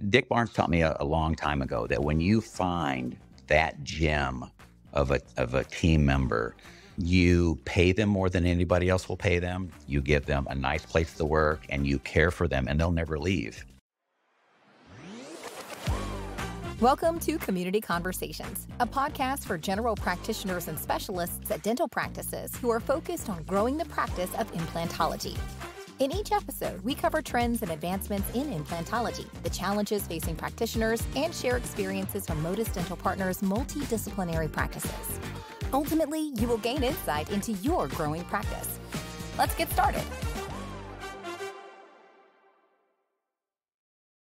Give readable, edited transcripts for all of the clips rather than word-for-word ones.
Dick Barnes taught me a long time ago that when you find that gem of a team member, you pay them more than anybody else will pay them. You give them a nice place to work and you care for them and they'll never leave. Welcome to Community Conversations, a podcast for general practitioners and specialists at dental practices who are focused on growing the practice of implantology. In each episode, we cover trends and advancements in implantology, the challenges facing practitioners, and share experiences from MODIS Dental Partners' multidisciplinary practices. Ultimately, you will gain insight into your growing practice. Let's get started.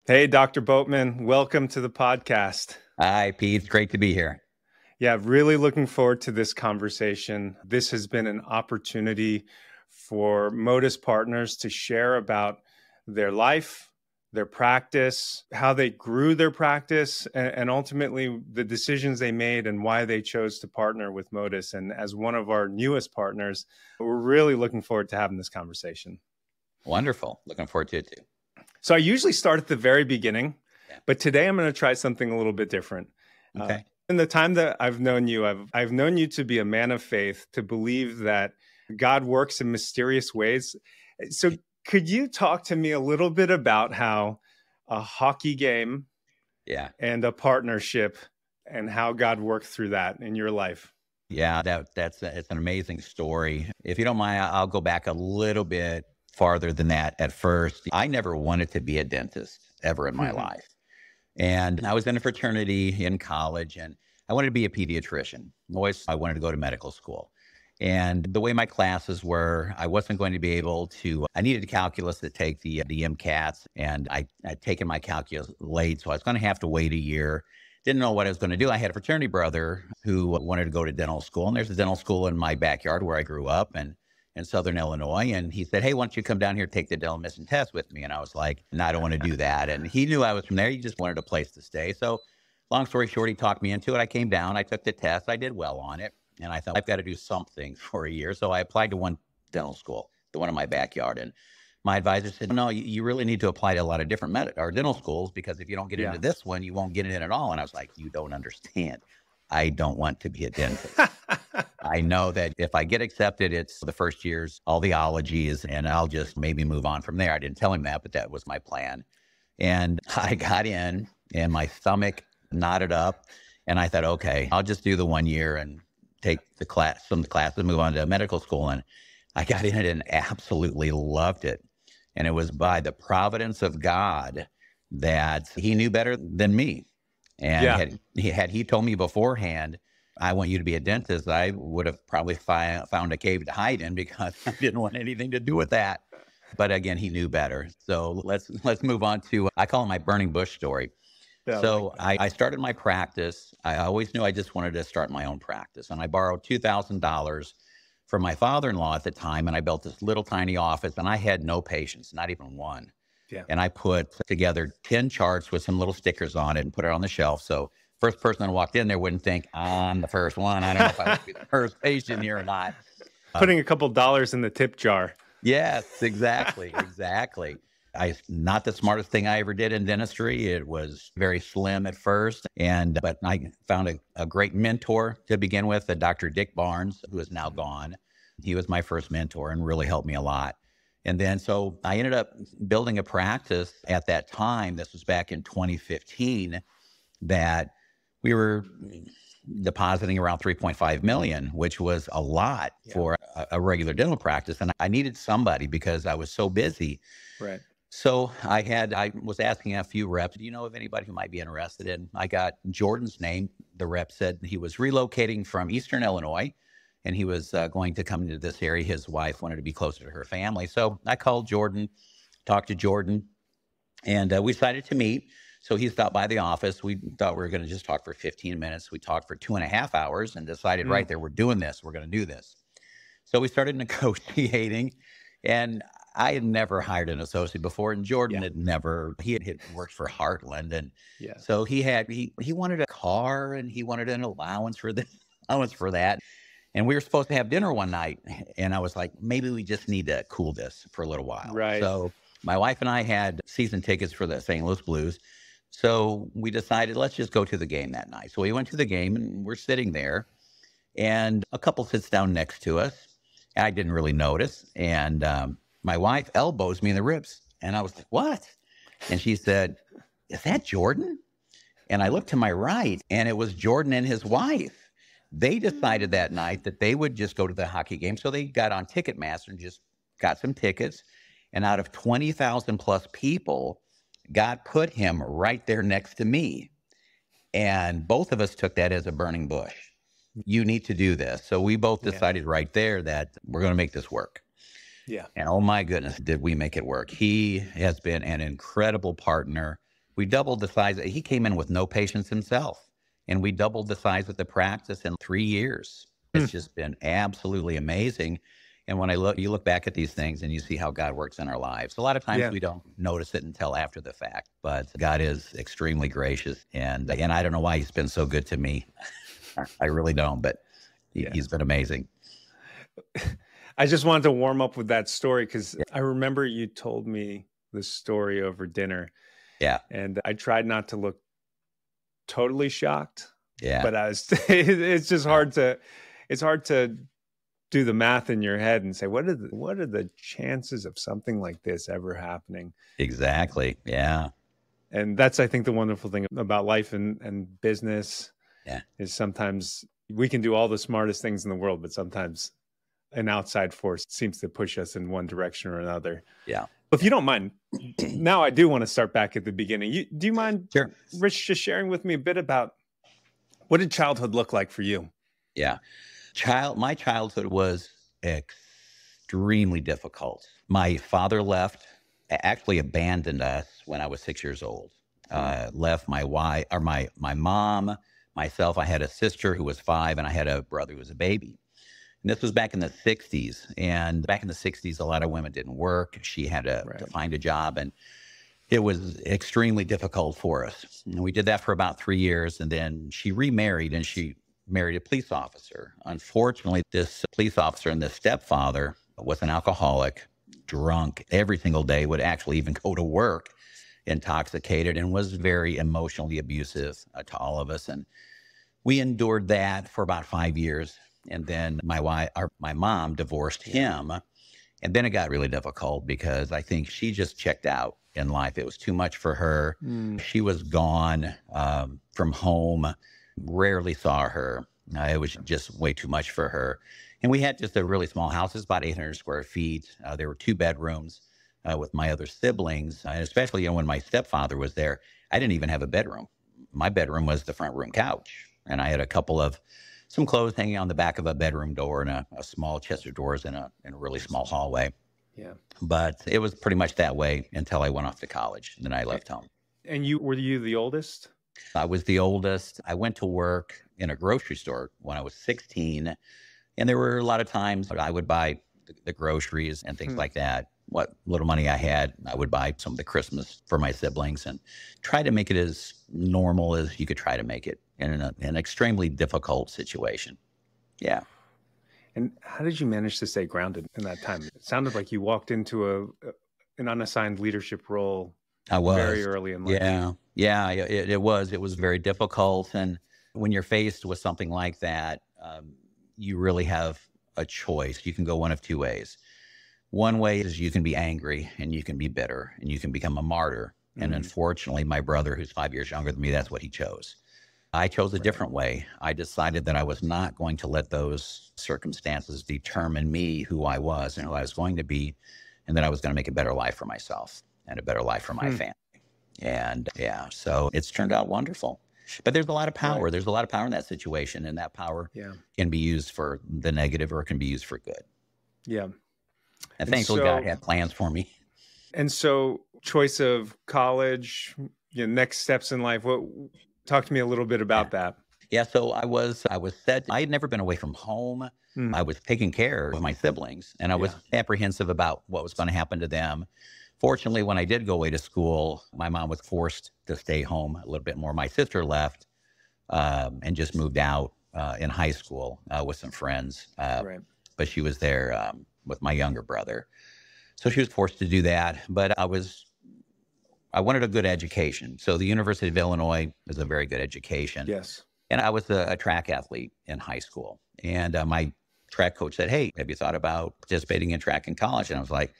Hey, Dr. Boatman, welcome to the podcast. Hi, Pete. It's great to be here. Yeah, really looking forward to this conversation. This has been an opportunity for MODIS partners to share about their life, their practice, how they grew their practice, and ultimately the decisions they made and why they chose to partner with MODIS. And as one of our newest partners, we're really looking forward to having this conversation. Wonderful. Looking forward to it too. So I usually start at the very beginning, but today I'm going to try something a little bit different. Okay. In the time that I've known you, I've known you to be a man of faith, to believe that God works in mysterious ways. So could you talk to me a little bit about how a hockey game and a partnership and how God worked through that in your life? Yeah, it's an amazing story. If you don't mind, I'll go back a little bit farther than that. At first, I never wanted to be a dentist ever in my life. And I was in a fraternity in college and I wanted to be a pediatrician. I wanted to go to medical school. And the way my classes were, I wasn't going to be able to, I needed calculus to take the MCATs, and I'd taken my calculus late, so I was going to have to wait a year. Didn't know what I was going to do. I had a fraternity brother who wanted to go to dental school, and there's a dental school in my backyard where I grew up in Southern Illinois. And he said, hey, why don't you come down here, take the dental admission test with me? And I was like, no, I don't want to do that. And he knew I was from there. He just wanted a place to stay. So long story short, he talked me into it. I came down, I took the test, I did well on it. And I thought, I've got to do something for a year. So I applied to one dental school, the one in my backyard. And my advisor said, no, you really need to apply to a lot of different dental schools, because if you don't get into this one, you won't get it in at all. And I was like, you don't understand. I don't want to be a dentist. I know that if I get accepted, it's the first year's all the ologies, and I'll just maybe move on from there. I didn't tell him that, but that was my plan. And I got in and my stomach knotted up. And I thought, okay, I'll just do the 1 year and take some of the classes, move on to medical school. And I got in it and absolutely loved it. And it was by the providence of God that he knew better than me. And had he told me beforehand, I want you to be a dentist, I would have probably found a cave to hide in, because I didn't want anything to do with that. But again, he knew better. So let's move on to, I call it my burning bush story. Yeah, so I started my practice. I always knew I just wanted to start my own practice. And I borrowed $2,000 from my father-in-law at the time. And I built this little tiny office, and I had no patients, not even one. Yeah. And I put together 10 charts with some little stickers on it and put it on the shelf. So first person that walked in there wouldn't think, I'm the first one. I don't know if I would be the first patient here or not. Putting a couple dollars in the tip jar. Yes, exactly. Not the smartest thing I ever did in dentistry. It was very slim at first, but I found a great mentor to begin with, Dr. Dick Barnes, who is now gone. He was my first mentor and really helped me a lot. And then so I ended up building a practice at that time. This was back in 2015, that we were depositing around $3.5 million, which was a lot for a regular dental practice. And I needed somebody because I was so busy. Right. So I was asking a few reps, do you know of anybody who might be interested in? I got Jordan's name. The rep said he was relocating from Eastern Illinois, and he was going to come into this area. His wife wanted to be closer to her family. So I called Jordan, talked to Jordan, and we decided to meet. So he stopped by the office. We thought we were going to just talk for 15 minutes. We talked for 2.5 hours and decided right there, we're doing this. We're going to do this. So we started negotiating, and I had never hired an associate before, and Jordan had worked for Heartland. And so he wanted a car, and he wanted an allowance for this, allowance for that. And we were supposed to have dinner one night, and I was like, maybe we just need to cool this for a little while. Right. So my wife and I had season tickets for the St. Louis Blues. So we decided, let's just go to the game that night. So we went to the game and we're sitting there and a couple sits down next to us. I didn't really notice. And my wife elbows me in the ribs. And I was like, what? And she said, is that Jordan? And I looked to my right and it was Jordan and his wife. They decided that night that they would just go to the hockey game. So they got on Ticketmaster and just got some tickets. And out of 20,000 plus people, God put him right there next to me. And both of us took that as a burning bush. You need to do this. So we both decided right there that we're going to make this work. Yeah. And oh my goodness, did we make it work. He has been an incredible partner. We doubled the size. He came in with no patients himself. And we doubled the size of the practice in 3 years. It's just been absolutely amazing. And when you look back at these things and you see how God works in our lives, a lot of times we don't notice it until after the fact, but God is extremely gracious. And I don't know why he's been so good to me. I really don't, but he's been amazing. I just wanted to warm up with that story because I remember you told me the story over dinner. Yeah. And I tried not to look totally shocked. Yeah. But it's just hard to do the math in your head and say, what are the chances of something like this ever happening? Exactly. Yeah. And that's, I think, the wonderful thing about life and business is sometimes we can do all the smartest things in the world, but sometimes an outside force seems to push us in one direction or another. Yeah. If you don't mind, now I do want to start back at the beginning. Do you mind, Sure, Rich, just sharing with me a bit about what did childhood look like for you? Yeah. My childhood was extremely difficult. My father actually abandoned us when I was 6 years old. Left my wife, or my mom, myself. I had a sister who was 5, and I had a brother who was a baby. And this was back in the 60s. And back in the 60s, a lot of women didn't work. She had to find a job, and it was extremely difficult for us. And we did that for about 3 years, and then she remarried, and she married a police officer. Unfortunately, this police officer and this stepfather was an alcoholic, drunk every single day, would actually even go to work intoxicated, and was very emotionally abusive to all of us. And we endured that for about 5 years. And then my mom divorced him. And then it got really difficult because I think she just checked out in life. It was too much for her. She was gone from home, rarely saw her. It was just way too much for her. And we had just a really small house. It was about 800 square feet. There were 2 bedrooms with my other siblings. And especially when my stepfather was there, I didn't even have a bedroom. My bedroom was the front room couch. And I had some clothes hanging on the back of a bedroom door and a small chest of drawers in a really small hallway. Yeah. But it was pretty much that way until I went off to college. Then I left home. And were you the oldest? I was the oldest. I went to work in a grocery store when I was 16. And there were a lot of times I would buy the groceries and things like that. What little money I had, I would buy some of the Christmas for my siblings and try to make it as normal as you could try to make it in an extremely difficult situation. Yeah. And how did you manage to stay grounded in that time? It sounded like you walked into an unassigned leadership role very early in life. Yeah, it was. It was very difficult. And when you're faced with something like that, you really have a choice. You can go one of 2 ways. One way is you can be angry and you can be bitter and you can become a martyr. And unfortunately, my brother, who's 5 years younger than me, that's what he chose. I chose a different way. I decided that I was not going to let those circumstances determine me, who I was and who I was going to be, and that I was going to make a better life for myself and a better life for my family. And so it's turned out wonderful. But there's a lot of power. There's a lot of power in that situation, and that power can be used for the negative or it can be used for good. Yeah. And thankfully, God had plans for me. And so choice of college, next steps in life. Talk to me a little bit about that. Yeah, so I was set. I had never been away from home. I was taking care of my siblings, and I was apprehensive about what was going to happen to them. Fortunately, when I did go away to school, my mom was forced to stay home a little bit more. My sister left and just moved out in high school with some friends. But she was there with my younger brother. So she was forced to do that. But I was I wanted a good education. So the University of Illinois is a very good education. Yes. And I was a track athlete in high school. And my track coach said, hey, have you thought about participating in track in college? And I was like,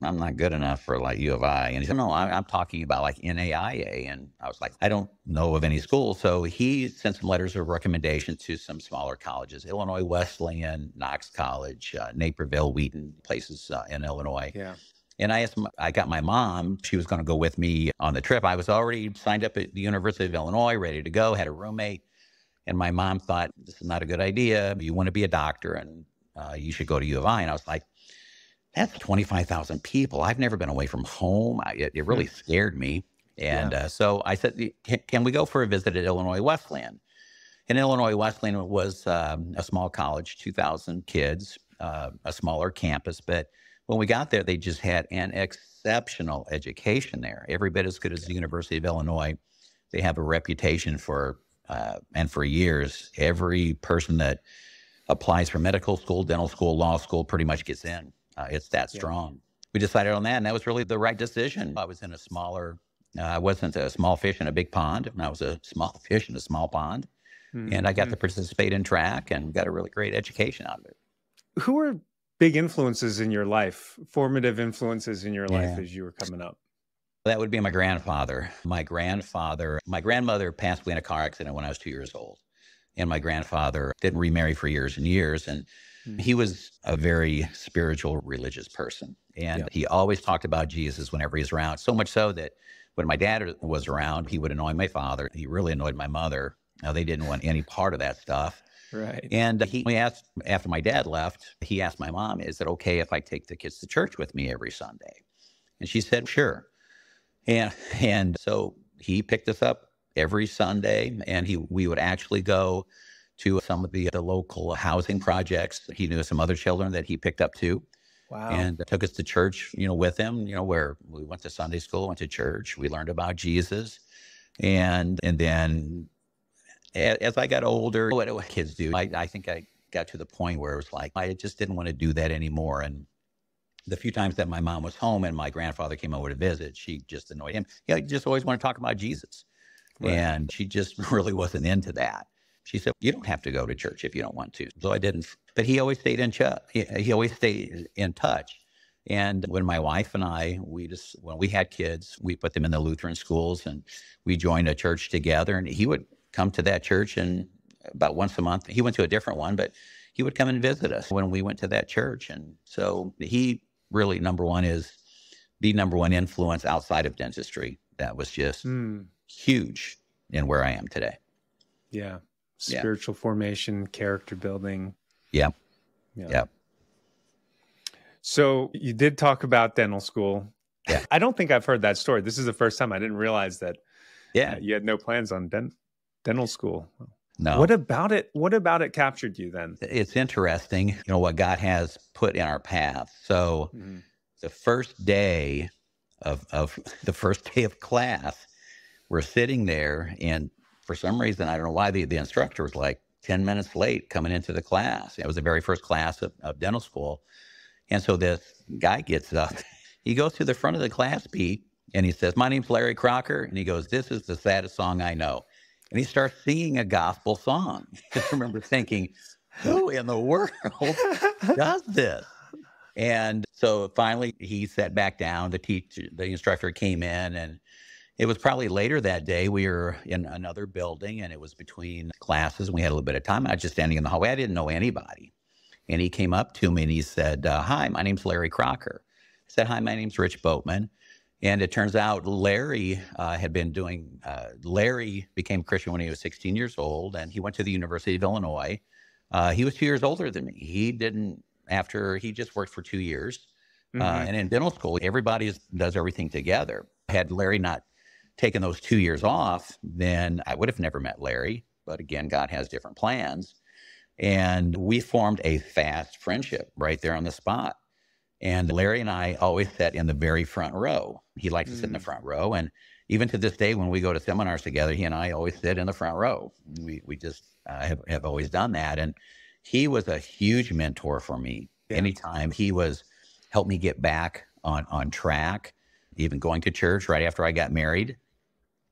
I'm not good enough for like U of I. And he said, no, I'm talking about like NAIA. And I was like, I don't know of any school. So he sent some letters of recommendation to some smaller colleges, Illinois Wesleyan, Knox College, Naperville, Wheaton, places in Illinois. Yeah. And I got my mom, she was going to go with me on the trip. I was already signed up at the University of Illinois, ready to go, had a roommate. And my mom thought, this is not a good idea. You want to be a doctor and you should go to U of I. And I was like, that's 25,000 people. I've never been away from home. It really scared me. And so I said, can we go for a visit at Illinois Wesleyan? And Illinois Wesleyan was a small college, 2,000 kids, a smaller campus. But when we got there, they just had an exceptional education there, every bit as good as the University of Illinois. They have a reputation for, and for years, every person that applies for medical school, dental school, law school pretty much gets in. It's that strong. We decided on that, and that was really the right decision. I was in a smaller, I wasn't a small fish in a big pond, and I was a small fish in a small pond. And I got to participate in track and got a really great education out of it. Who were big influences in your life, formative influences in your life as you were coming up? That would be my grandfather. My grandmother passed away in a car accident when I was 2 years old. And my grandfather didn't remarry for years and years. And he was a very spiritual, religious person. And he always talked about Jesus whenever he was around. So much so that when my dad was around, he would annoy my father. He really annoyed my mother. Now, they didn't want any part of that stuff. Right. And we asked, after my dad left, he asked my mom, is it okay if I take the kids to church with me every Sunday? And she said, sure. And so he picked us up every Sunday, and we would actually go to some of the local housing projects. He knew some other children that he picked up too. Wow. And took us to church, with him, where we went to Sunday school, went to church. We learned about Jesus. And then as I got older, what do kids do? I think I got to the point where it was like, I just didn't want to do that anymore. And the few times that my mom was home and my grandfather came over to visit, she just annoyed him. He just always wanted to talk about Jesus. Right. And she just really wasn't into that. She said, you don't have to go to church if you don't want to. So I didn't. But he always stayed in touch. He always stayed in touch. And when my wife and I, when we had kids, we put them in the Lutheran schools and we joined a church together. And he would come to that church, and about once a month, he went to a different one, but he would come and visit us when we went to that church. And so he really, number one, is the number one influence outside of dentistry. That was just huge in where I am today. Yeah. Spiritual formation, character building. Yeah. So you did talk about dental school. Yeah. I don't think I've heard that story. This is the first time. I didn't realize that you had no plans on dental school. No. What about it captured you then? It's interesting, what God has put in our path. So the first day of class, we're sitting there, and for some reason, I don't know why, the instructor was like 10 minutes late coming into the class. It was the very first class of dental school. And so this guy gets up. He goes to the front of the class, Pete, and he says, my name's Larry Crocker. And he goes, this is the saddest song I know. And he starts singing a gospel song. I remember thinking, who in the world does this? And so finally he sat back down. The instructor came in, and it was probably later that day. We were in another building, and it was between classes, and we had a little bit of time. I was just standing in the hallway. I didn't know anybody. And he came up to me and he said, hi, my name's Larry Crocker. I said, hi, my name's Rich Boatman. And it turns out Larry Larry became a Christian when he was 16 years old, and he went to the University of Illinois. He was 2 years older than me. He just worked for 2 years. And in dental school, everybody does everything together. Had Larry not taken those 2 years off, then I would have never met Larry. But again, God has different plans. And we formed a fast friendship right there on the spot. And Larry and I always sat in the very front row. He liked to sit in the front row. And even to this day, when we go to seminars together, he and I always sit in the front row. We just have always done that. And he was a huge mentor for me. Yeah. Anytime he helped me get back on track. even going to church right after I got married.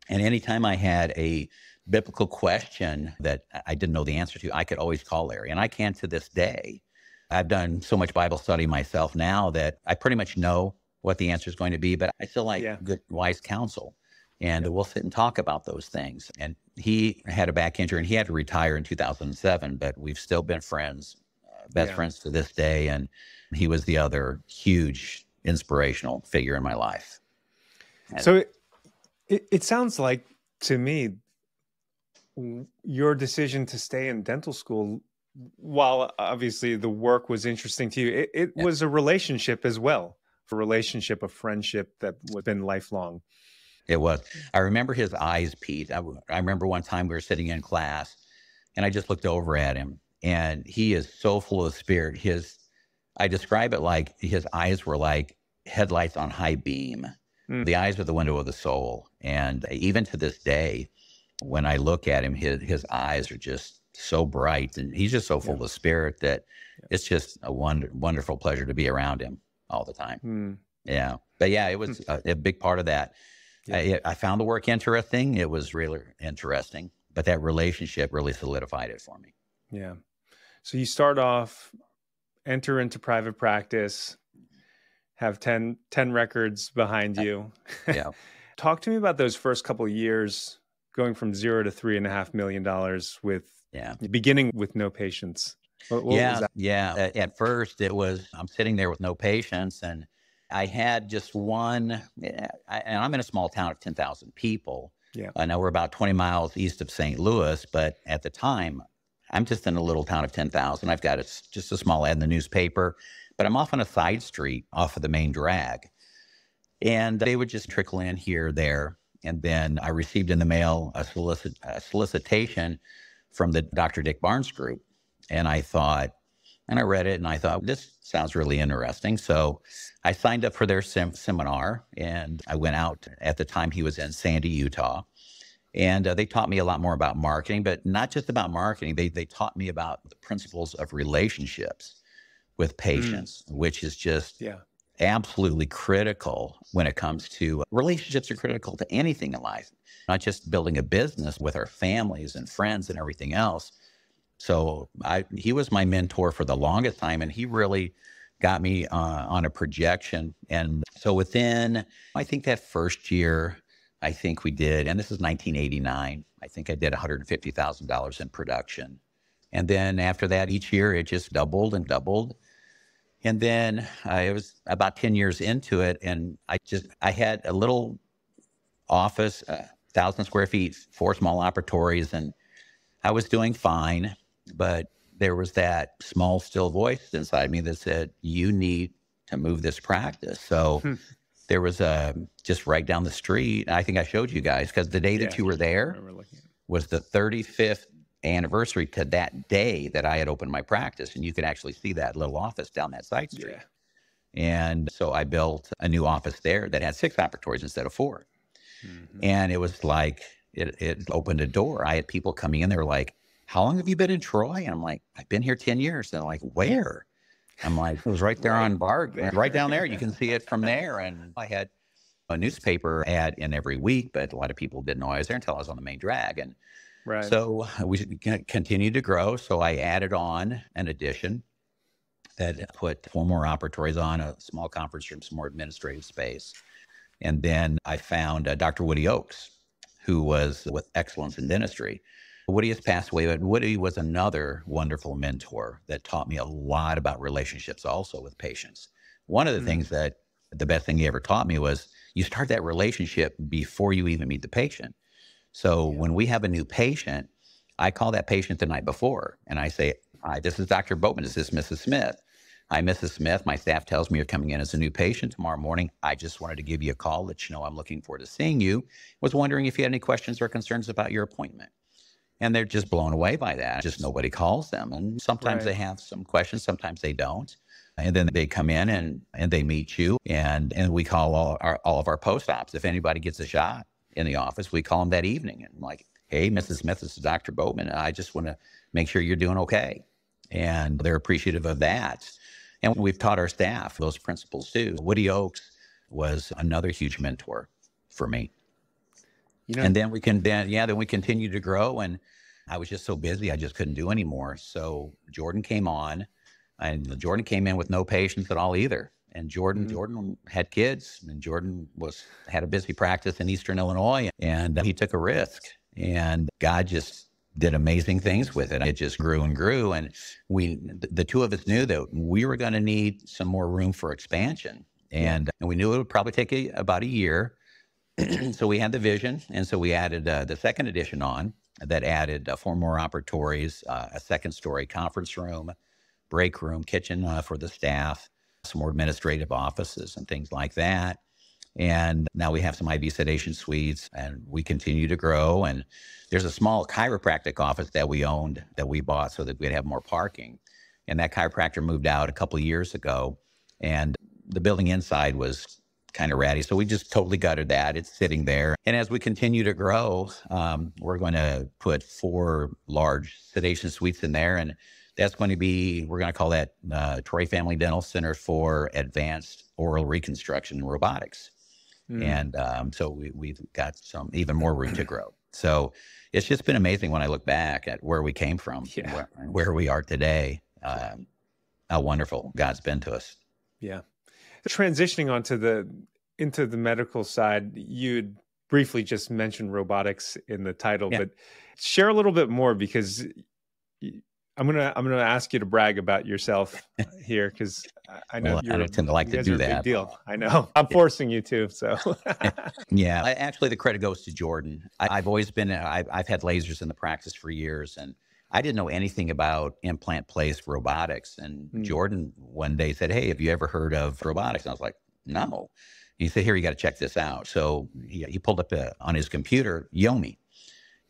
And anytime I had a biblical question that I didn't know the answer to, I could always call Larry. And I can to this day. I've done so much Bible study myself now that I pretty much know what the answer is going to be, but I still like good, wise counsel. And we'll sit and talk about those things. And he had a back injury and he had to retire in 2007, but we've still been friends, best friends to this day. And he was the other huge inspirational figure in my life. And so it sounds like to me, your decision to stay in dental school, while obviously the work was interesting to you, it was a relationship as well, a relationship, a friendship that would have been lifelong. It was. I remember his eyes, Pete. I remember one time we were sitting in class and I just looked over at him and he is so full of spirit. I describe it like his eyes were like headlights on high beam. The eyes are the window of the soul. And even to this day, when I look at him, his eyes are just so bright and he's just so full of spirit that it's just a wonderful pleasure to be around him all the time. Yeah. But yeah, it was a big part of that. I found the work interesting. It was really interesting, but that relationship really solidified it for me. Yeah. So you start off, enter into private practice, have 10 records behind you. Yeah. Talk to me about those first couple of years going from $0 to $3.5 million with beginning with no patients. What was that? Yeah. At first it was, I'm sitting there with no patients and I had just one, and I'm in a small town of 10,000 people. Yeah. Now we're about 20 miles east of St. Louis, but at the time, I'm just in a little town of 10,000. I've got just a small ad in the newspaper, but I'm off on a side street off of the main drag. And they would just trickle in here or there. And then I received in the mail a solicitation from the Dr. Dick Barnes group. And I thought, and I read it and I thought, this sounds really interesting. So I signed up for their seminar and I went out. At the time he was in Sandy, Utah. And they taught me a lot more about marketing, but not just about marketing. They taught me about the principles of relationships with patients, which is just absolutely critical when it comes to relationships are critical to anything in life, not just building a business with our families and friends and everything else. So he was my mentor for the longest time, and he really got me on a projection. And so within, I think that first year, I think we did, and this is 1989, I think I did $150,000 in production. And then after that, each year, it just doubled and doubled. And then it was about 10 years into it, and I had a little office, 1,000 square feet, 4 small operatories, and I was doing fine. But there was that small, still voice inside me that said, you need to move this practice. So there was just right down the street. I think I showed you guys because the day that you were there was the 35th anniversary to that day that I had opened my practice. And you could actually see that little office down that side street. And so I built a new office there that had 6 operatories instead of 4. And it was like, it opened a door. I had people coming in, they were like, how long have you been in Troy? And I'm like, I've been here 10 years. And they're like, where? I'm like, it was right there on Bard, right down there. You can see it from there. And I had a newspaper ad in every week, but a lot of people didn't know I was there until I was on the main drag. And so we continued to grow. So I added on an addition that put 4 more operatories on, a small conference room, some more administrative space. And then I found Dr. Woody Oakes, who was with Excellence in Dentistry. Woody has passed away, but Woody was another wonderful mentor that taught me a lot about relationships also with patients. One of the things that the best thing he ever taught me was you start that relationship before you even meet the patient. So when we have a new patient, I call that patient the night before and I say, hi, this is Dr. Boatman. Is this Mrs. Smith? Hi, Mrs. Smith. My staff tells me you're coming in as a new patient tomorrow morning. I just wanted to give you a call, let you know I'm looking forward to seeing you. Was wondering if you had any questions or concerns about your appointment. And they're just blown away by that. Just nobody calls them. And sometimes they have some questions, sometimes they don't. And then they come in and they meet you. And we call all of our post-ops. If anybody gets a shot in the office, we call them that evening. And like, hey, Mrs. Smith, this is Dr. Boatman. I just want to make sure you're doing okay. And they're appreciative of that. And we've taught our staff those principles too. Woody Oakes was another huge mentor for me. You And then then we continued to grow, and I was just so busy, I just couldn't do anymore. So Jordan came on, and Jordan came in with no patience at all either. And Jordan had kids, and Jordan had a busy practice in Eastern Illinois, and he took a risk, and God just did amazing things with it. It just grew and grew, and the two of us knew that we were going to need some more room for expansion, and we knew it would probably take about a year. So we had the vision, and so we added the second edition on that added 4 more operatories, a second-story conference room, break room, kitchen for the staff, some more administrative offices and things like that. And now we have some IV sedation suites, and we continue to grow. And there's a small chiropractic office that we owned that we bought so that we'd have more parking. And that chiropractor moved out a couple of years ago, and the building inside was kind of ratty. So we just totally gutted that. It's sitting there. And as we continue to grow, we're going to put 4 large sedation suites in there. And that's going to be, we're going to call that Troy Family Dental Center for Advanced Oral Reconstruction and Robotics. And so we've got some even more room to grow. So it's just been amazing when I look back at where we came from, where we are today, how wonderful God's been to us. Yeah. Transitioning into the medical side, you'd briefly just mentioned robotics in the title, but share a little bit more, because I'm gonna ask you to brag about yourself here, because I know I don't tend to like to do that. Big deal. I know. I'm forcing you to. So actually, the credit goes to Jordan. I've always been. I've had lasers in the practice for years, and I didn't know anything about implant placed robotics. And Jordan one day said, "Hey, have you ever heard of robotics?" And I was like, "No." He said, "Here, you got to check this out." So he pulled up on his computer Yomi,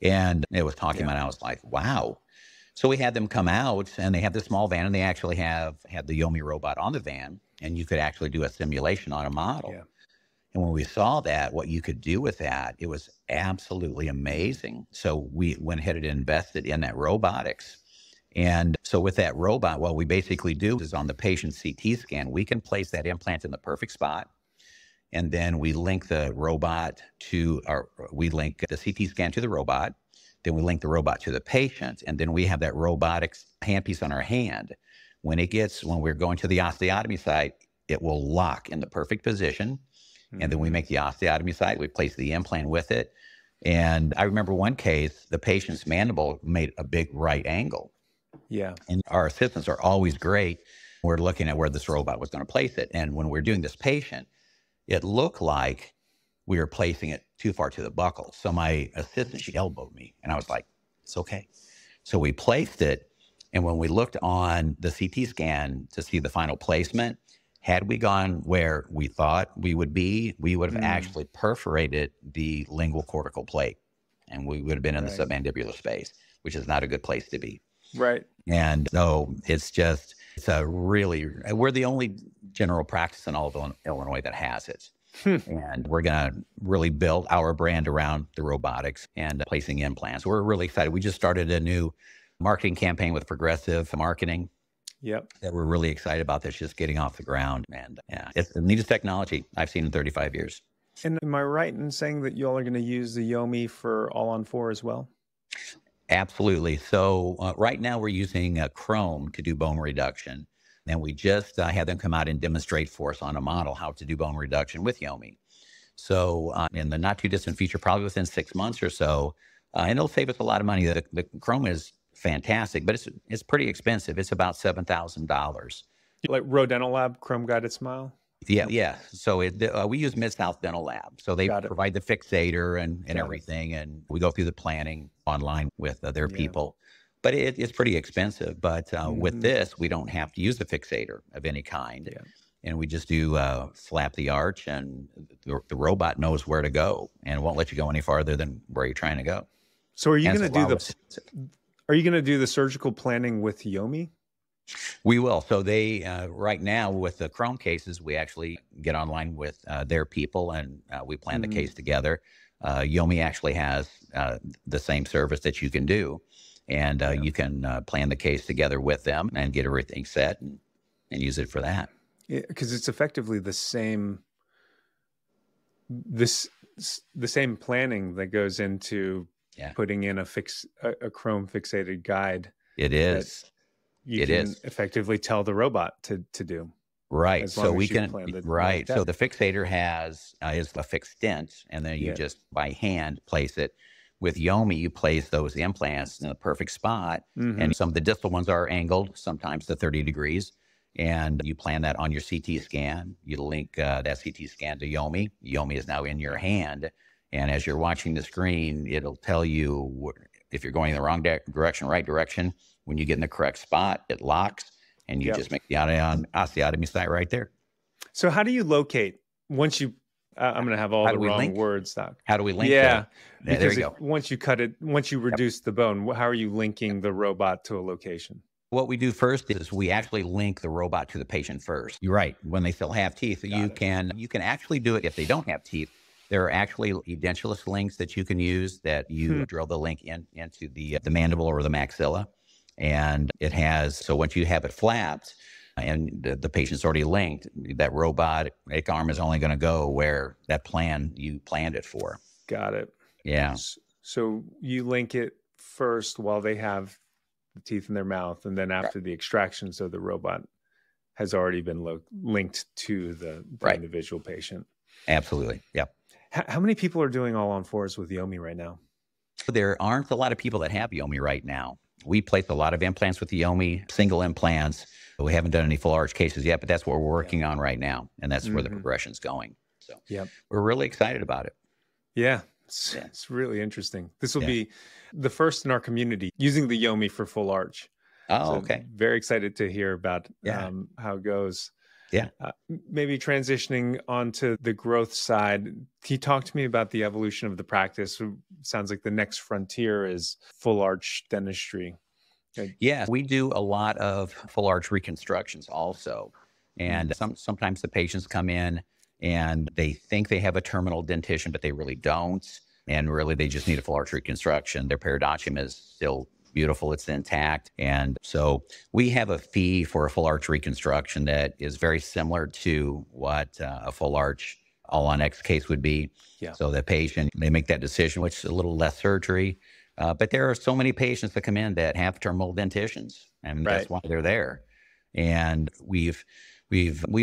and it was talking about it. I was like, "Wow." So we had them come out, and they have this small van, and they actually had the Yomi robot on the van, and you could actually do a simulation on a model. Yeah. And when we saw that, what you could do with that, it was absolutely amazing. So we went ahead and invested in that robotics. And so with that robot, what we basically do is on the patient's CT scan, we can place that implant in the perfect spot. And then we link the robot we link the CT scan to the robot. Then we link the robot to the patient, and then we have that robotics handpiece on our hand. When we're going to the osteotomy site, it will lock in the perfect position. And then we make the osteotomy site, we place the implant with it. And I remember one case, the patient's mandible made a big right angle. Yeah. And our assistants are always great. We're looking at where this robot was going to place it. And when we're doing this patient, it looked like we were placing it too far to the buckle. So my assistant, she elbowed me, and I was like, "It's okay." So we placed it, and when we looked on the CT scan to see the final placement, had we gone where we thought we would be, we would have actually perforated the lingual cortical plate, and we would have been in the submandibular space, which is not a good place to be. Right. And so we're the only general practice in all of Illinois that has it. And we're going to really build our brand around the robotics and placing implants. We're really excited. We just started a new marketing campaign with Progressive Marketing. Yep. That we're really excited about. That's just getting off the ground. And it's the neatest technology I've seen in 35 years. And am I right in saying that you all are going to use the Yomi for all-on-4 as well? Absolutely. So right now we're using Chrome to do bone reduction. And we just had them come out and demonstrate for us on a model how to do bone reduction with Yomi. So in the not too distant future, probably within 6 months or so, and it'll save us a lot of money. The Chrome is fantastic, but it's pretty expensive. It's about $7,000. Like Dental Lab, Chrome Guided Smile? Yeah. So we use Mid-South Dental Lab. So they provide the fixator and everything, and we go through the planning online with their people. But it's pretty expensive. But with this, we don't have to use a fixator of any kind. Yeah. And we just do flap the arch, and the robot knows where to go and won't let you go any farther than where you're trying to go. So are you going to do the surgical planning with Yomi? We will. So they right now with the Chrome cases, we actually get online with their people, and we plan the case together. Yomi actually has the same service that you can do. And you can plan the case together with them and get everything set and use it for that. Yeah, because it's effectively the same this the same planning that goes into putting in a chrome fixated guide. It is. You can effectively tell the robot to do. Right. So we can, right. So the fixator is a fixed dent, and then you just by hand place it. With Yomi, you place those implants in a perfect spot, and some of the distal ones are angled, sometimes to 30 degrees, and you plan that on your CT scan. You link that CT scan to Yomi. Yomi is now in your hand, and as you're watching the screen, it'll tell you if you're going in the wrong direction, right direction. When you get in the correct spot, it locks, and you just make the osteotomy site right there. So how do you locate once you I'm going to have all the wrong words, Doc. How do we link? Yeah, there you go. Once you cut it, once you reduce the bone, how are you linking the robot to a location? What we do first is we actually link the robot to the patient first. You're right. When they still have teeth, you can actually do it if they don't have teeth. There are actually edentulous links that you can use that you drill the link into the mandible or the maxilla. And it has, so once you have it flapped, and the patient's already linked, that robotic arm is only going to go where you planned it for. Got it. Yeah. So you link it first while they have the teeth in their mouth, and then after the extraction, so the robot has already been linked to the individual patient. Absolutely. Yep. How many people are doing all on fours with Yomi right now? There aren't a lot of people that have Yomi right now. We place a lot of implants with the Yomi, single implants. We haven't done any full arch cases yet, but that's what we're working on right now. And that's where the progression's going. So we're really excited about it. Yeah. It's really interesting. This will be the first in our community using the Yomi for full arch. Oh, okay. Very excited to hear about how it goes. Yeah. Maybe transitioning onto the growth side. Can you talk to me about the evolution of the practice? It sounds like the next frontier is full arch dentistry. Yeah, we do a lot of full arch reconstructions also. And sometimes the patients come in and they think they have a terminal dentition, but they really don't. And really, they just need a full arch reconstruction. Their periodontium is still beautiful. It's intact. And so we have a fee for a full arch reconstruction that is very similar to what a full arch all-on-X case would be. Yeah. So the patient, they make that decision, which is a little less surgery. But there are so many patients that come in that have terminal dentitions, and that's why they're there. And we've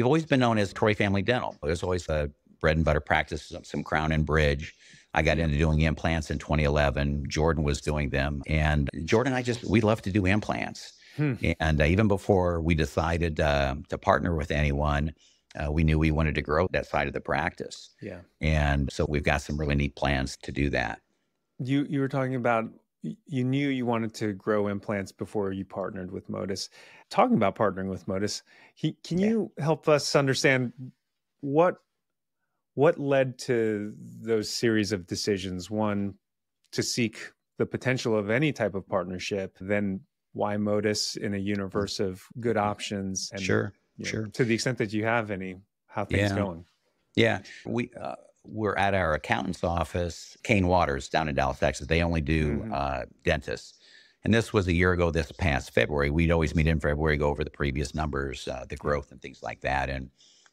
always been known as Troy Family Dental. There's always a bread and butter practice, some crown and bridge. I got into doing implants in 2011. Jordan was doing them, and Jordan and I we love to do implants. And even before we decided to partner with anyone, we knew we wanted to grow that side of the practice. Yeah. And so we've got some really neat plans to do that. You were talking about, you knew you wanted to grow implants before you partnered with MODIS. Talking about partnering with MODIS, can you help us understand what led to those series of decisions? One, to seek the potential of any type of partnership, then why MODIS in a universe of good options? And, sure. To the extent that you have any, how things going? Yeah. We're at our accountant's office, Kane Waters, down in Dallas, Texas. They only do dentists. And this was a year ago, this past February. We'd always meet in February, go over the previous numbers, the growth and things like that. And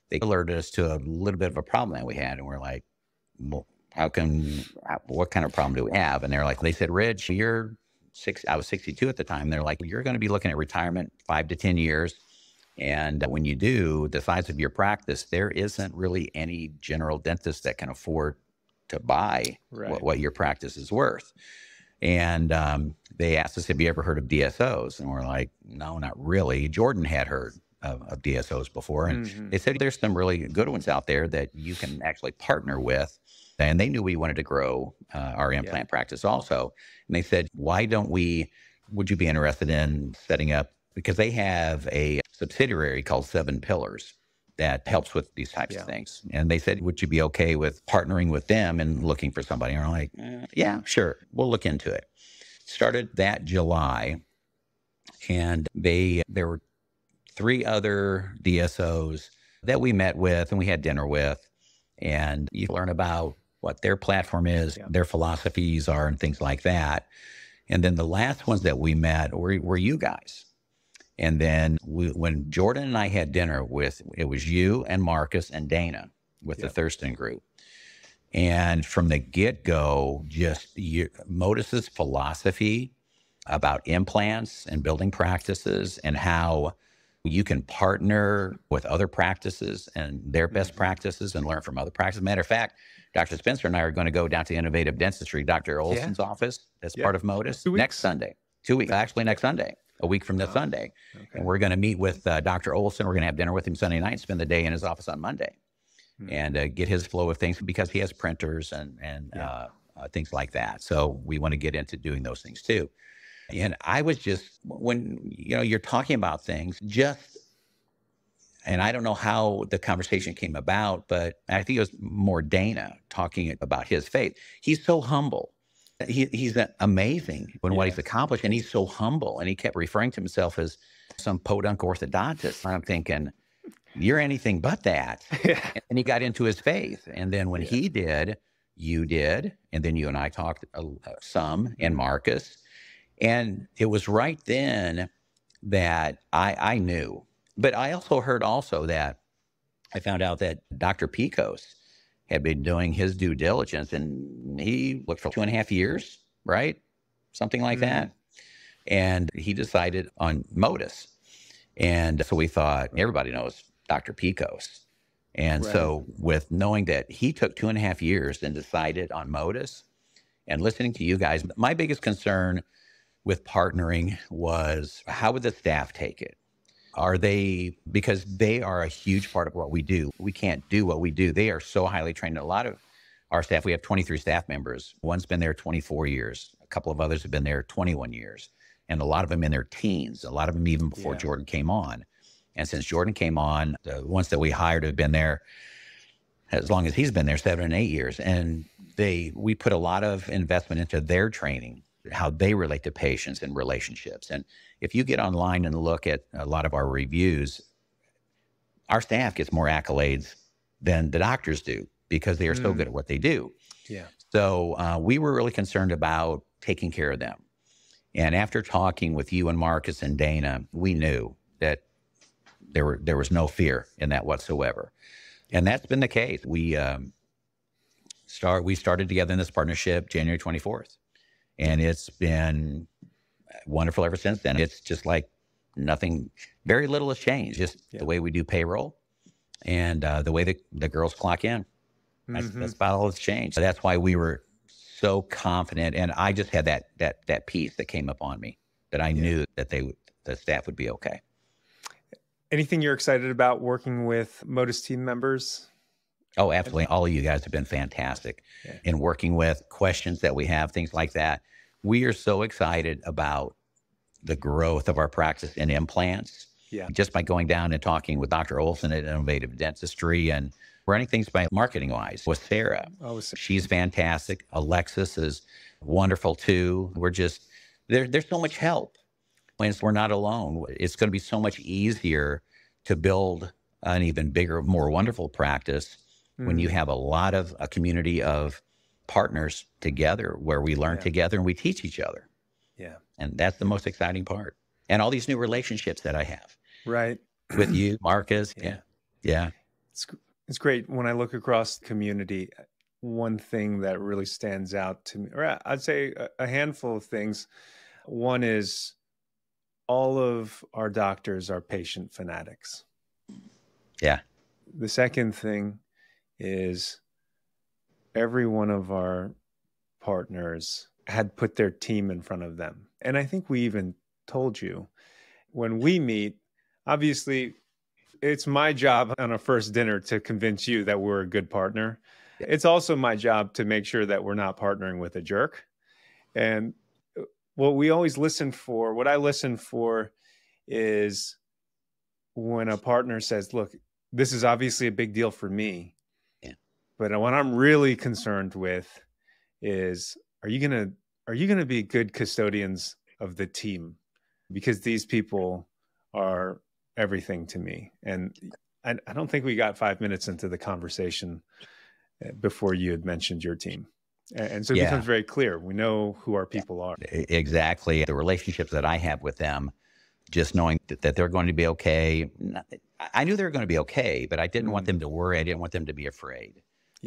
they alerted us to a little bit of a problem that we had. And we're like, well, what kind of problem do we have? And they're like, they said, Rich, I was 62 at the time. They're like, you're going to be looking at retirement 5 to 10 years. And when you do, the size of your practice, there isn't really any general dentist that can afford to buy what your practice is worth. And they asked us, have you ever heard of DSOs? And we're like, no, not really. Jordan had heard of DSOs before. And they said, there's some really good ones out there that you can actually partner with. And they knew we wanted to grow our implant practice also. And they said, would you be interested in setting up, because they have a subsidiary called 7 Pillars that helps with these types of things. And they said, would you be okay with partnering with them and looking for somebody? And we're like, yeah, sure. We'll look into it. Started that July. And there were 3 other DSOs that we met with and we had dinner with. And you learn about what their platform is, their philosophies are, and things like that. And then the last ones that we met were you guys. And then when Jordan and I had dinner with, it was you and Marcus and Dana with the Thurston group. And from the get-go, MODIS's philosophy about implants and building practices and how you can partner with other practices and their best practices and learn from other practices. Matter of fact, Dr. Spencer and I are going to go down to Innovative Dentistry, Dr. Olson's office. That's part of MODIS next Sunday. 2 weeks, actually next Sunday, a week from this Sunday. Okay. And we're going to meet with Dr. Olson. We're going to have dinner with him Sunday night, spend the day in his office on Monday and get his flow of things because he has printers and things like that. So we want to get into doing those things too. And I was just, when, you're talking about things, and I don't know how the conversation came about, but I think it was more Dana talking about his faith. He's so humble. He's amazing when what he's accomplished, and he's so humble. And he kept referring to himself as some podunk orthodontist. And I'm thinking, you're anything but that. And he got into his faith. And then when he did, you did. And then you and I talked some, and Marcus. And it was right then that I knew. But I also heard that I found out that Dr. Picos had been doing his due diligence, and he looked for 2.5 years, right? Something like that. And he decided on MODIS. And so we thought, everybody knows Dr. Picos. And so with knowing that he took 2.5 years and decided on MODIS, and listening to you guys, my biggest concern with partnering was, how would the staff take it? Because they are a huge part of what we do. We can't do what we do. They are so highly trained. A lot of our staff, we have 23 staff members. One's been there 24 years. A couple of others have been there 21 years. And a lot of them in their teens, a lot of them even before Jordan came on. And since Jordan came on, the ones that we hired have been there as long as he's been there, 7 and 8 years. And we put a lot of investment into their training, how they relate to patients and relationships. And if you get online and look at a lot of our reviews, our staff gets more accolades than the doctors do because they are so good at what they do. Yeah. So we were really concerned about taking care of them. And after talking with you and Marcus and Dana, we knew that there was no fear in that whatsoever. And that's been the case. We started together in this partnership January 24th. And it's been wonderful ever since then. It's just like nothing, very little has changed. Just the way we do payroll and the way the girls clock in. That's about all that's changed. So that's why we were so confident. And I just had that piece that came upon me that I knew that the staff would be okay. Anything you're excited about working with MODIS team members? Oh, absolutely. All of you guys have been fantastic in working with questions that we have, things like that. We are so excited about the growth of our practice in implants. Just by going down and talking with Dr. Olson at Innovative Dentistry and running things by marketing-wise with Sarah. She's fantastic. Alexis is wonderful too. There's so much help. We're not alone. It's going to be so much easier to build an even bigger, more wonderful practice when you have a community of partners together where we learn together and we teach each other. And that's the most exciting part. And all these new relationships that I have. Right. With you, Marcus. It's great. When I look across the community, one thing that really stands out to me, or I'd say a handful of things. One is all of our doctors are patient fanatics. The second thing is every one of our partners had put their team in front of them. And I think we even told you when we meet, obviously it's my job on a first dinner to convince you that we're a good partner. It's also my job to make sure that we're not partnering with a jerk. And what I listen for is when a partner says, look, this is obviously a big deal for me. But what I'm really concerned with is, are you gonna be good custodians of the team? Because these people are everything to me. And I don't think we got 5 minutes into the conversation before you had mentioned your team. And so it becomes very clear. We know who our people are. Exactly. The relationships that I have with them, just knowing that they're going to be okay. I knew they were going to be okay, but I didn't want them to worry. I didn't want them to be afraid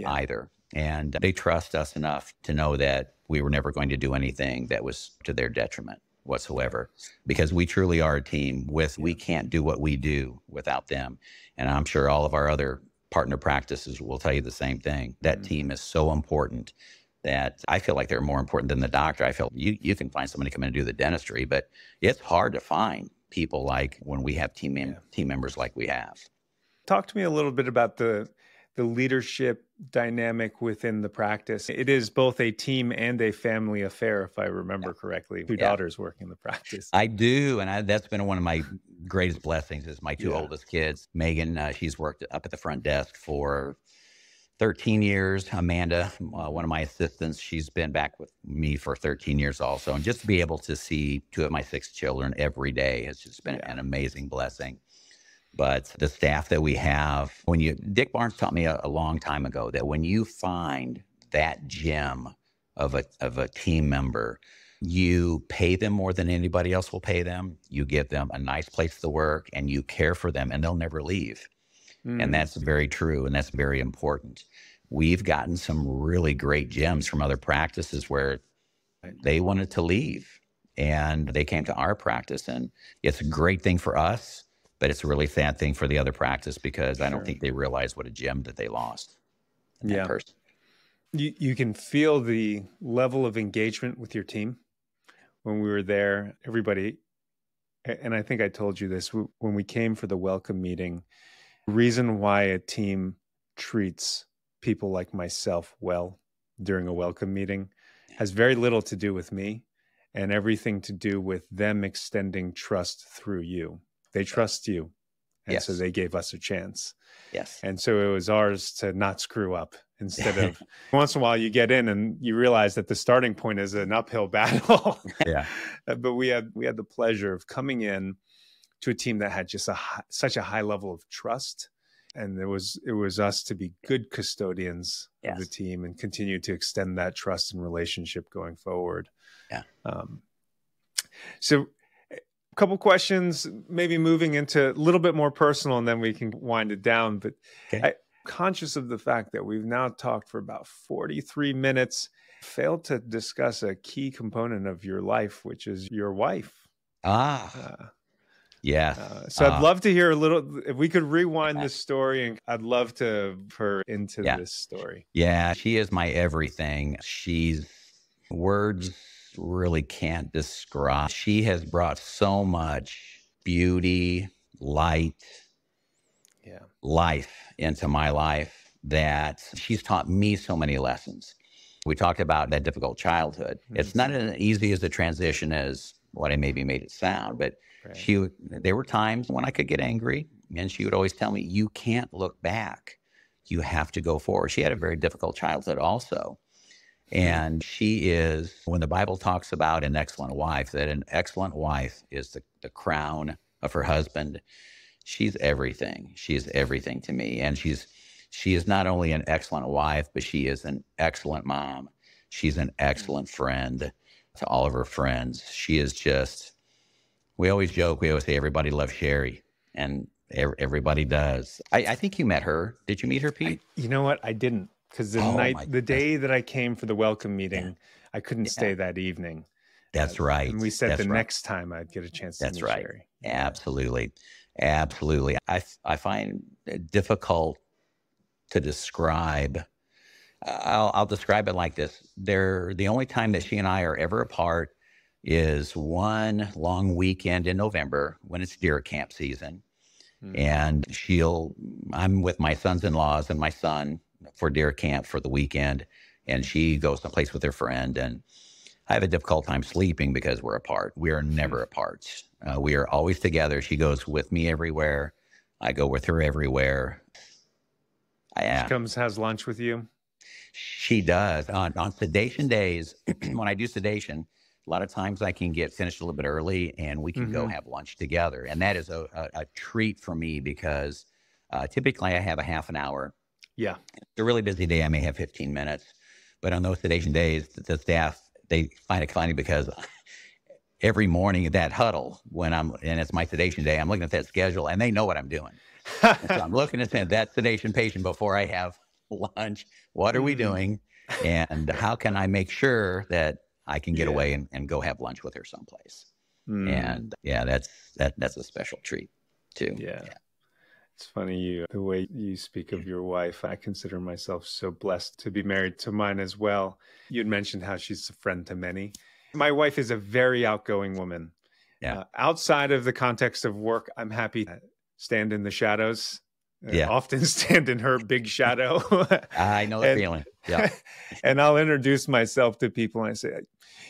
either. And they trust us enough to know that we were never going to do anything that was to their detriment whatsoever, because we truly are a team. We can't do what we do without them. And I'm sure all of our other partner practices will tell you the same thing. That team is so important that I feel like they're more important than the doctor. I feel you can find somebody come in and do the dentistry, but it's hard to find people like when we have team members like we have. Talk to me a little bit about the leadership dynamic within the practice. It is both a team and a family affair, if I remember correctly. Two daughters work in the practice. I do, and that's been one of my greatest blessings is my two oldest kids. Megan, she's worked up at the front desk for 13 years. Amanda, one of my assistants, she's been back with me for 13 years also. And just to be able to see two of my 6 children every day has just been an amazing blessing. But the staff that we have, Dick Barnes taught me a long time ago that when you find that gem of a team member, you pay them more than anybody else will pay them. You give them a nice place to work and you care for them and they'll never leave. And that's very true. And that's very important. We've gotten some really great gems from other practices where they wanted to leave and they came to our practice. And it's a great thing for us, but it's a really sad thing for the other practice because I don't think they realize what a gem that they lost in that person. You can feel the level of engagement with your team. When we were there, everybody, and I think I told you this, when we came for the welcome meeting, the reason why a team treats people like myself well during a welcome meeting has very little to do with me and everything to do with them extending trust through you. They trust you. And so they gave us a chance. Yes. And so it was ours to not screw up instead of once in a while you get in and you realize that the starting point is an uphill battle. But we had the pleasure of coming in to a team that had just such a high level of trust. And it was us to be good custodians of the team and continue to extend that trust and relationship going forward. So a couple questions, maybe moving into a little bit more personal and then we can wind it down. But I'm conscious of the fact that we've now talked for about 43 minutes, failed to discuss a key component of your life, which is your wife. Yes. So I'd love to hear a little, if we could rewind this story, and I'd love to her into this story. Yeah, she is my everything. Words really can't describe. She has brought so much beauty, light, life into my life that she's taught me so many lessons. We talked about that difficult childhood. It's not as easy as a transition as what I maybe made it sound, but there were times when I could get angry and she would always tell me, you can't look back. You have to go forward. She had a very difficult childhood also. And she is, when the Bible talks about an excellent wife, that an excellent wife is the crown of her husband. She's everything. She is everything to me. And she is not only an excellent wife, but she is an excellent mom. She's an excellent friend to all of her friends. She is just, we always joke, we always say everybody loves Sherry, and everybody does. I think you met her. Did you meet her, Pete? You know what? I didn't. Because the day that I came for the welcome meeting, I couldn't stay that evening. That's right. And we said next time I'd get a chance to meet Sherry. Absolutely. Absolutely. I find it difficult to describe. I'll describe it like this. The only time that she and I are ever apart is one long weekend in November when it's deer camp season. And I'm with my sons-in-laws and my son for deer camp for the weekend, and she goes someplace with her friend, and I have a difficult time sleeping because we're apart. We are never apart. We are always together. She goes with me everywhere. I go with her everywhere. She comes, has lunch with you? She does. On sedation days, when I do sedation, a lot of times I can get finished a little bit early and we can go have lunch together. And that is a treat for me because typically I have a half an hour. Yeah. It's a really busy day. I may have 15 minutes, but on those sedation days, the staff, they find it funny because every morning at that huddle, and it's my sedation day, I'm looking at that schedule and they know what I'm doing. So I'm looking at that sedation patient before I have lunch? What are we doing? And how can I make sure that I can get away and go have lunch with her someplace? And that's a special treat too. Yeah. It's funny, the way you speak of your wife. I consider myself so blessed to be married to mine as well. You'd mentioned how she's a friend to many. My wife is a very outgoing woman. Yeah. Outside of the context of work, I'm happy to stand in the shadows. Often stand in her big shadow. I know the feeling. Yeah. And I'll introduce myself to people and I say,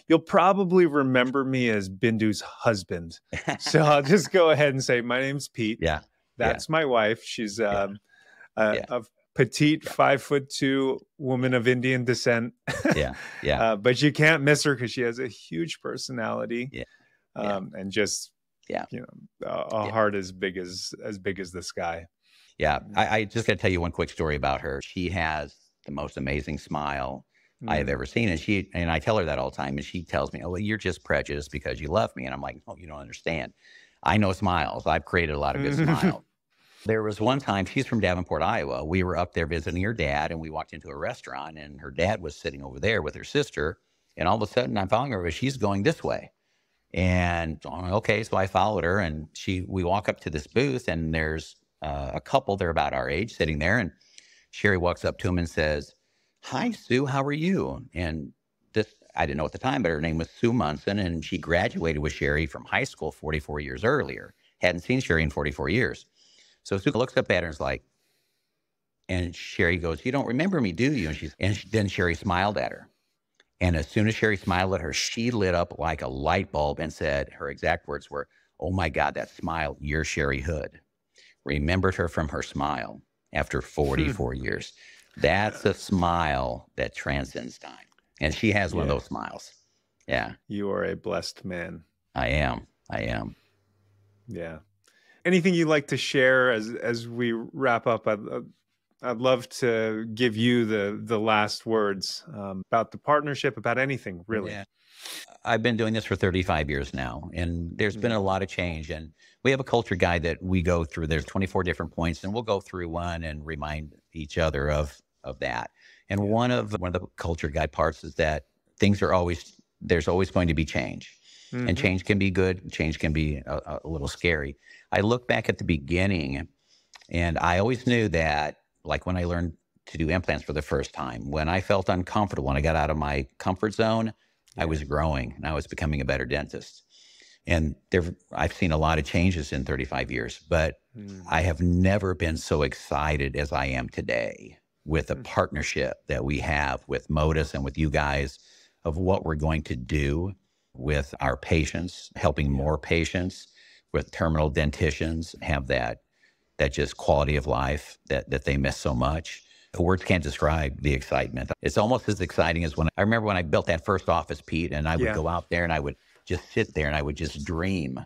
you'll probably remember me as Bindu's husband. So I'll just go ahead and say, my name's Pete. Yeah. That's my wife. She's a petite 5'2" woman of Indian descent. But you can't miss her because she has a huge personality. And just a heart as big as the sky. Yeah. I just got to tell you one quick story about her. She has the most amazing smile I have ever seen. And I tell her that all the time. And she tells me, oh, well, you're just prejudiced because you love me. And I'm like, oh, you don't understand. I know smiles. I've created a lot of good smiles. There was one time, she's from Davenport, Iowa. We were up there visiting her dad, and we walked into a restaurant, and her dad was sitting over there with her sister. And all of a sudden, I'm following her, but she's going this way. And okay, so I followed her, and we walk up to this booth, and there's a couple, they're about our age, sitting there. And Sherry walks up to him and says, hi, Sue, how are you? And I didn't know at the time, but her name was Sue Munson, and she graduated with Sherry from high school 44 years earlier. Hadn't seen Sherry in 44 years. So Sue looks up at her and is like, and Sherry goes, you don't remember me, do you? And then Sherry smiled at her. And as soon as Sherry smiled at her, she lit up like a light bulb and said, her exact words were, oh my God, that smile, you're Sherry Hood. Remembered her from her smile after 44 years. That's a smile that transcends time. And she has one of those smiles. Yeah. You are a blessed man. I am. Yeah. Anything you'd like to share as we wrap up? I'd love to give you the last words about the partnership, about anything, really. Yeah. I've been doing this for 35 years now, and there's been a lot of change. And we have a culture guide that we go through. There's 24 different points, and we'll go through one and remind each other of that. And one of the culture guide parts is that there's always going to be change. And change can be good. Change can be a little scary. I look back at the beginning, and I always knew that, like when I learned to do implants for the first time, when I felt uncomfortable, when I got out of my comfort zone, I was growing and I was becoming a better dentist. And I've seen a lot of changes in 35 years, but I have never been so excited as I am today with the partnership that we have with MODIS and with you guys of what we're going to do with our patients, helping more patients with terminal dentitions have that just quality of life that they miss so much. Words can't describe the excitement. It's almost as exciting as I remember when I built that first office, Pete, and I would go out there and I would just sit there and I would just dream,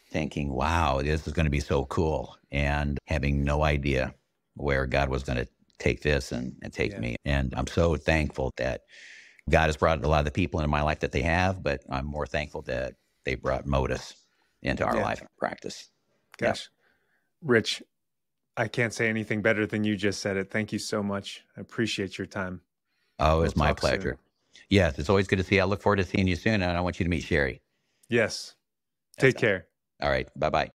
thinking, wow, this is going to be so cool, and having no idea where God was going to take this and take me. And I'm so thankful that God has brought a lot of the people into my life that they have, but I'm more thankful that they brought MODIS into our life and practice. Gosh, Rich, I can't say anything better than you just said it. Thank you so much. I appreciate your time. Oh, it's my pleasure. Soon. Yes, it's always good to see you. I look forward to seeing you soon, and I want you to meet Sherry. Yes. Take care. All right. Bye-bye.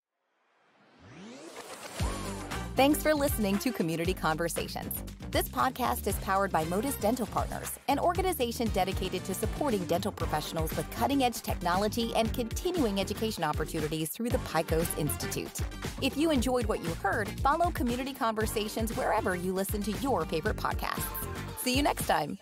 Thanks for listening to Community Conversations. This podcast is powered by MODIS Dental Partners, an organization dedicated to supporting dental professionals with cutting-edge technology and continuing education opportunities through the PICOS Institute. If you enjoyed what you heard, follow Community Conversations wherever you listen to your favorite podcasts. See you next time.